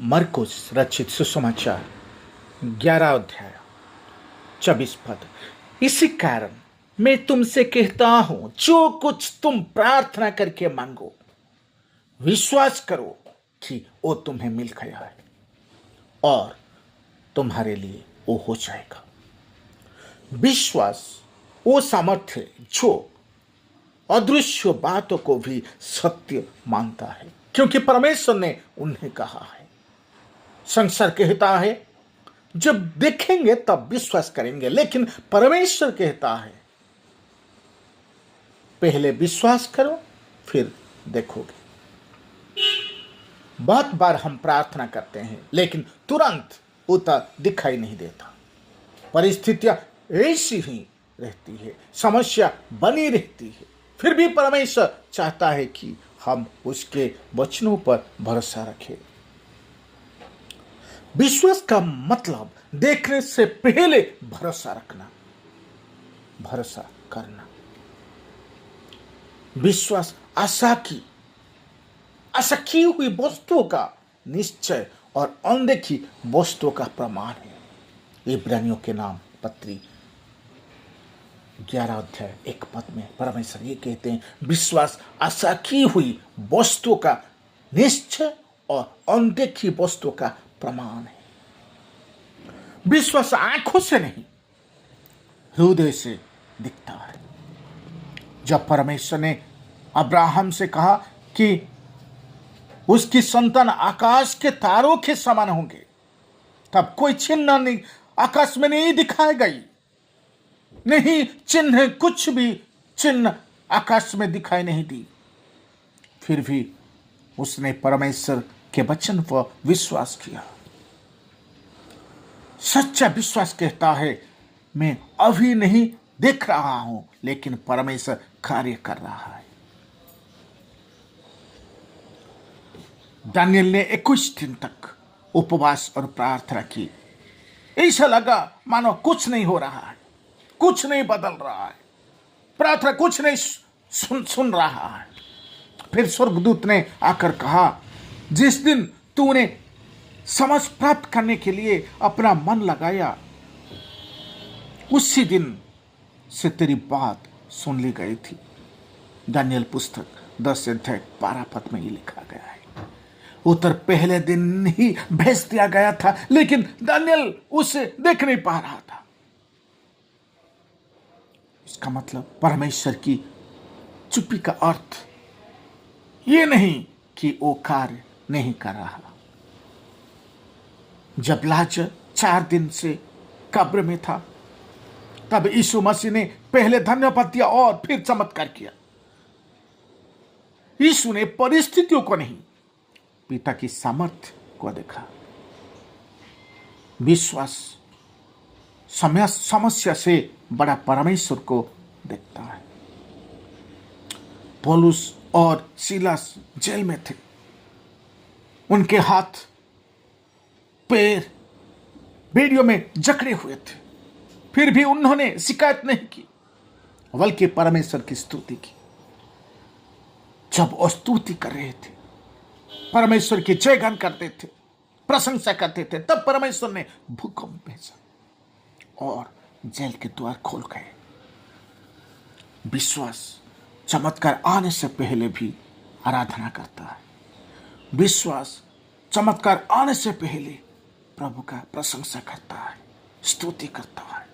मरकुस रचित सुसमाचार 11 अध्याय 24 पद। इसी कारण मैं तुमसे कहता हूं, जो कुछ तुम प्रार्थना करके मांगो, विश्वास करो कि वो तुम्हें मिल गया है और तुम्हारे लिए वो हो जाएगा। विश्वास वो सामर्थ्य है जो अदृश्य बातों को भी सत्य मानता है, क्योंकि परमेश्वर ने उन्हें कहा है। संसार कहता है जब देखेंगे तब विश्वास करेंगे, लेकिन परमेश्वर कहता है पहले विश्वास करो फिर देखोगे। बहुत बार हम प्रार्थना करते हैं लेकिन तुरंत उत्तर दिखाई नहीं देता। परिस्थितियां ऐसी ही रहती है, समस्या बनी रहती है, फिर भी परमेश्वर चाहता है कि हम उसके वचनों पर भरोसा रखें। विश्वास का मतलब देखने से पहले भरोसा रखना, भरोसा करना। विश्वास आशा की हुई वस्तुओं का निश्चय और अनदेखी वस्तुओं का प्रमाण है। इब्रानियों के नाम पत्री 11 अध्याय 1 पद में परमेश्वर ये कहते हैं, विश्वास आशा की हुई वस्तुओं का निश्चय और अनदेखी वस्तुओं का प्रमाण है। विश्वास आंखों से नहीं, हृदय से दिखता है। जब परमेश्वर ने अब्राहम से कहा कि उसकी संतान आकाश के तारों के समान होंगे, तब कोई चिन्ह नहीं आकाश में नहीं दिखाई गई, नहीं चिन्ह, कुछ भी चिन्ह आकाश में दिखाई नहीं दी। फिर भी उसने परमेश्वर के वचन पर विश्वास किया। सच्चा विश्वास कहता है, मैं अभी नहीं देख रहा हूं लेकिन परमेश्वर कार्य कर रहा है। दानियल ने 21 दिन तक उपवास और प्रार्थना की। ऐसा लगा मानो कुछ नहीं हो रहा है, कुछ नहीं बदल रहा है, प्रार्थना कुछ नहीं सुन रहा है। फिर स्वर्गदूत ने आकर कहा, जिस दिन तूने समझ प्राप्त करने के लिए अपना मन लगाया, उसी दिन से तेरी बात सुन ली गई थी। दानियल पुस्तक 10 अध्याय 12 पद में ये लिखा गया है। उत्तर पहले दिन ही भेज दिया गया था, लेकिन दानियल उसे देख नहीं पा रहा था। इसका मतलब परमेश्वर की चुप्पी का अर्थ ये नहीं कि वो कार्य नहीं कर रहा। जब लाजर 4 दिन से कब्र में था, तब यीशु मसीह ने पहले धन्यवाद दिया और फिर चमत्कार किया। यीशु ने परिस्थितियों को नहीं, पिता की सामर्थ्य को देखा। विश्वास समस्या से बड़ा परमेश्वर को देखता है। पौलुस और सीलास जेल में थे। उनके हाथ पैर बेड़ियों में जकड़े हुए थे, फिर भी उन्होंने शिकायत नहीं की, बल्कि परमेश्वर की स्तुति की। जब वो स्तुति कर रहे थे, परमेश्वर की जयगान करते थे, प्रशंसा करते थे, तब परमेश्वर ने भूकंप भेजा और जेल के द्वार खोल गए। विश्वास चमत्कार आने से पहले भी आराधना करता है। विश्वास चमत्कार आने से पहले प्रभु का प्रशंसा करता है, स्तुति करता है।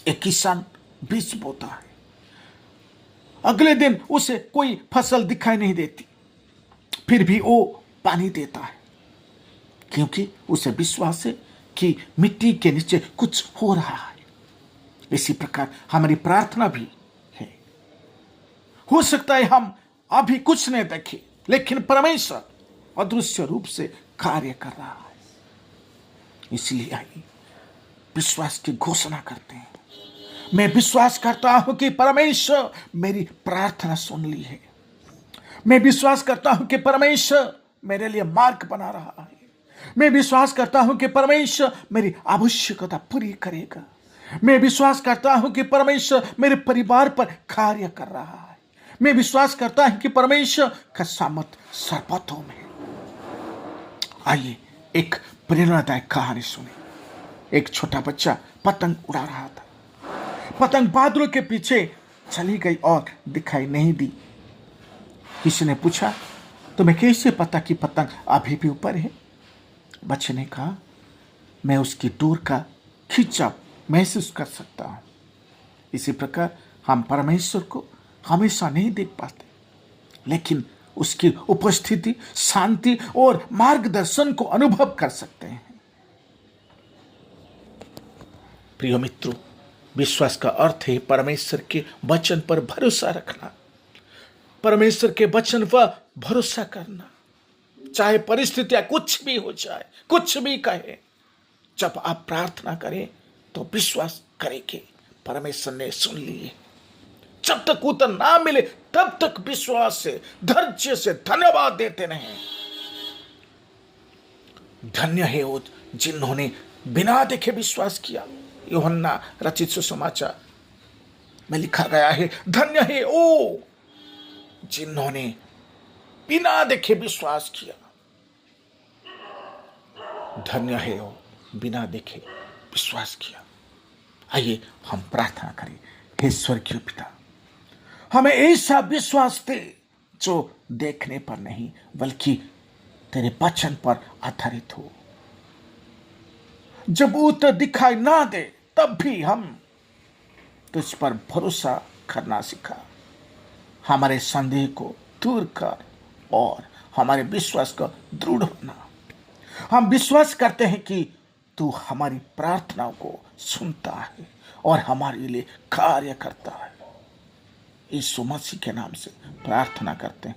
एक किसान बीज बोता है, अगले दिन उसे कोई फसल दिखाई नहीं देती, फिर भी वो पानी देता है, क्योंकि उसे विश्वास है कि मिट्टी के नीचे कुछ हो रहा है। इसी प्रकार हमारी प्रार्थना भी है। हो सकता है हम अभी कुछ नहीं देखे, लेकिन परमेश्वर अदृश्य रूप से कार्य कर रहा है। इसलिए आइए विश्वास की घोषणा करते हैं। मैं विश्वास करता हूं कि परमेश्वर मेरी प्रार्थना सुन ली है। मैं विश्वास करता हूं कि परमेश्वर मेरे लिए मार्ग बना रहा है। मैं विश्वास करता हूं कि परमेश्वर मेरी आवश्यकता पूरी करेगा। मैं विश्वास करता हूं कि परमेश्वर मेरे परिवार पर कार्य कर रहा है। मैं विश्वास करता हूं कि परमेश्वर का सामर्थ सर्वतों में है। आइए एक प्रेरणादायक कहानी सुने। एक छोटा बच्चा पतंग उड़ा रहा था। पतंग बादलों के पीछे चली गई और दिखाई नहीं दी। किसी ने पूछा, तुम्हें कैसे पता कि पतंग अभी भी ऊपर है? बच्चे ने कहा, मैं उसकी डोर का खिंचाव महसूस कर सकता हूं। इसी प्रकार हम परमेश्वर को हमेशा नहीं देख पाते, लेकिन उसकी उपस्थिति, शांति और मार्गदर्शन को अनुभव कर सकते हैं। प्रिय मित्रों, विश्वास का अर्थ है परमेश्वर के वचन पर भरोसा रखना, परमेश्वर के वचन पर भरोसा करना, चाहे परिस्थितियां कुछ भी हो जाए, कुछ भी कहे। जब आप प्रार्थना करें तो विश्वास करें कि परमेश्वर ने सुन लिए। जब तक उत्तर ना मिले तब तक विश्वास से, धैर्य से धन्यवाद देते रहें। धन्य है वो जिन्होंने बिना देखे विश्वास किया। यूहन्ना रचित सुसमाचार में लिखा गया है, धन्य है वो जिन्होंने बिना देखे विश्वास किया। धन्य है वो बिना देखे विश्वास किया। आइए हम प्रार्थना करें। हे स्वर्गीय पिता, हमें ऐसा विश्वास दे जो देखने पर नहीं बल्कि तेरे वचन पर आधारित हो। जब उत्तर दिखाई ना दे तब भी हम तुझ पर भरोसा करना सीखा। हमारे संदेह को दूर कर और हमारे विश्वास को दृढ़ बना। हम विश्वास करते हैं कि तू हमारी प्रार्थनाओं को सुनता है और हमारे लिए कार्य करता है। यीशु मसीह के नाम से प्रार्थना करते हैं।